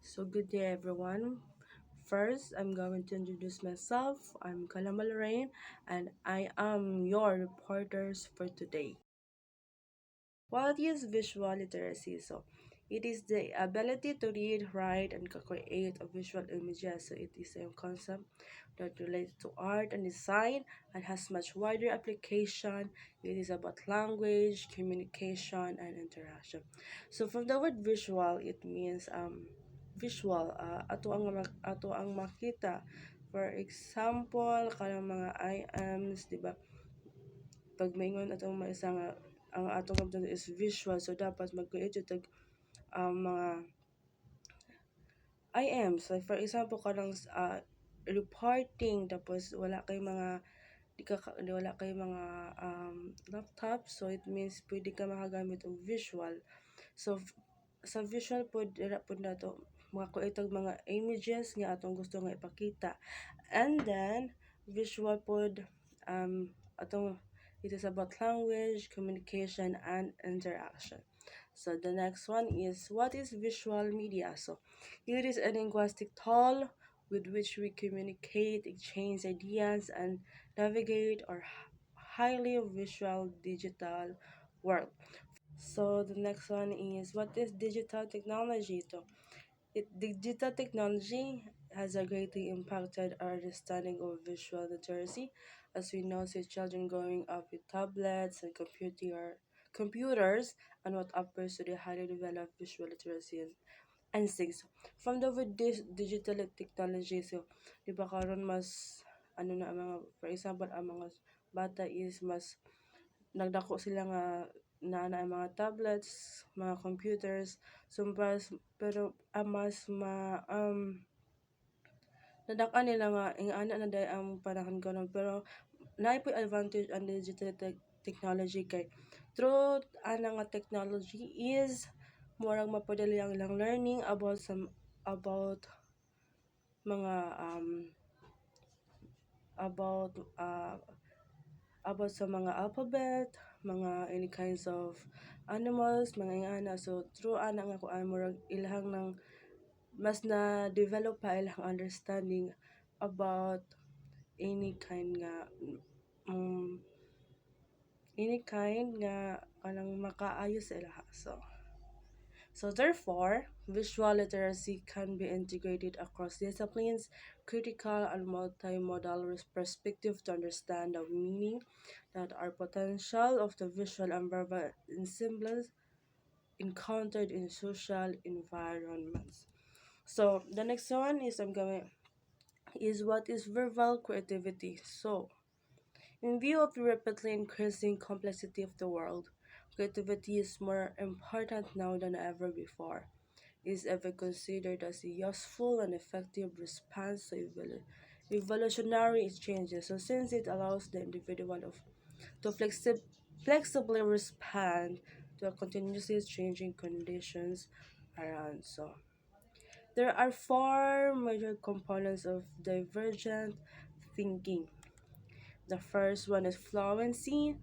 So good day everyone. First, I'm going to introduce myself. I'm Kalama Lorraine and I am your reporters for today. What is visual literacy? So it is the ability to read, write, and create a visual images. So it is a concept that relates to art and design and has much wider application. It is about language, communication, and interaction. So from the word visual, it means visual. Ato ang makita. For example, kanang mga IMs, di ba? Pag maingon atong maisa nga ang atong computer is visual, so dapat mag-create yung mga IMs. Like for example, kanang reporting, tapos wala kay mga wala kay mga laptop, so it means pwede ka makagamit og visual. So sa visual pod dira pod nato makakuha mga images nga atong gusto nga ipakita. And then visual pod atong it is about language, communication, and interaction. So the next one is what is visual media? So it is a linguistic tool with which we communicate, exchange ideas, and navigate our highly visual digital world. So the next one is what is digital technology? So digital technology has a greatly impacted our understanding of visual literacy, as we know, see children growing up with tablets and computers, and what uppers to the highly developed visual literacy and things. From the with this digital technology, so di ba karon mas ano na ang mga, for example, ang mga bata is mas nagdako sila nga na ang mga tablets, mga computers, so pero mas nadak-an nila nga ing ana na day ang panahon karon, pero naay po advantage ang digital technology kay through ana nga technology is murag mapadali ang ilang learning about mga about about sa mga alphabet, mga any kinds of animals, mga ingana. So, through ana nga kuan murag ilahang ng mas na develop pa ilang understanding about any kind nga um, any kind nga kanang makaayo sa ilaha. So therefore, visual literacy can be integrated across disciplines, critical and multimodal perspective to understand the meaning that our potential of the visual and verbal symbols encountered in social environments. So the next one is what is verbal creativity. So in view of the rapidly increasing complexity of the world, creativity is more important now than ever before. Is ever considered as a useful and effective response to evolutionary changes. So since it allows the individual to flexibly respond to continuously changing conditions around. So there are four major components of divergent thinking. The first one is fluency,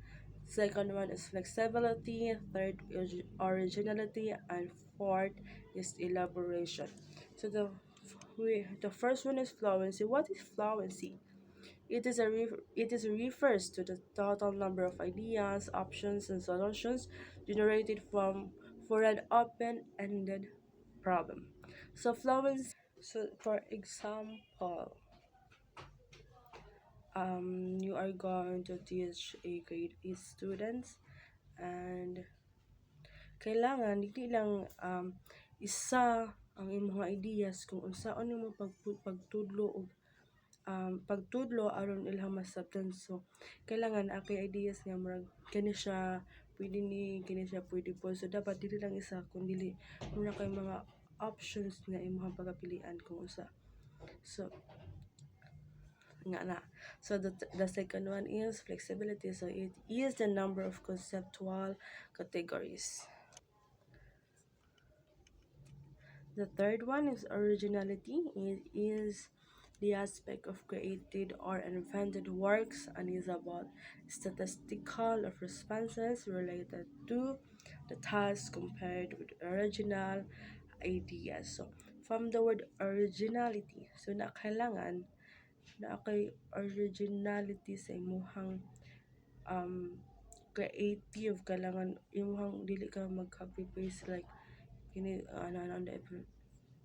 second one is flexibility, third is originality, and fourth is elaboration. So the first one is fluency. What is fluency? It is refers to the total number of ideas, options, and solutions generated from for an open-ended problem. So fluency. So for example, you are going to teach a grade 8 students, and kailangan hindi lang isa ang imong ideas kung unsaon nimo pagtudlo og pagtudlo aron ilang masabtan. So kailangan akay ideas nga murag kani siya pwede ni kani siya pwede po, so dapat dili lang isa kun dili muna kay mga options nga imong pagpilian kung unsa. So nga na. So the second one is flexibility. So it is the number of conceptual categories. The third one is originality. It is the aspect of created or invented works and is about statistical of responses related to the task compared with original ideas. So from the word originality. So na kailangan na kay originality sa imuhang creative. Kailangan imuhang dili ka mag copy paste like kini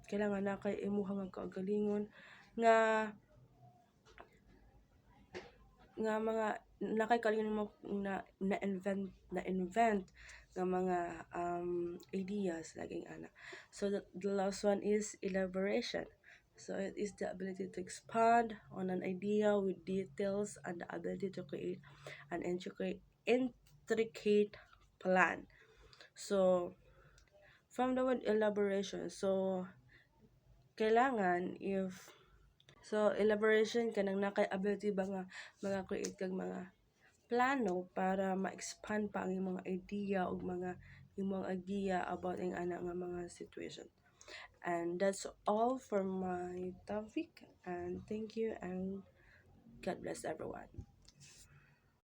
kailangan na kay imuhang kagalingon nga mga nakay kalingon mo na invent nga mga ideas laging ana. So the last one is elaboration. So it is the ability to expand on an idea with details and the ability to create an intricate plan. So from the word elaboration, so kailangan elaboration kanang nakay ability ba nga mga create kag mga plano para ma-expand pa ang imong idea ug mga imong idea about ang ana nga mga situation. And that's all for my topic, and thank you and God bless everyone.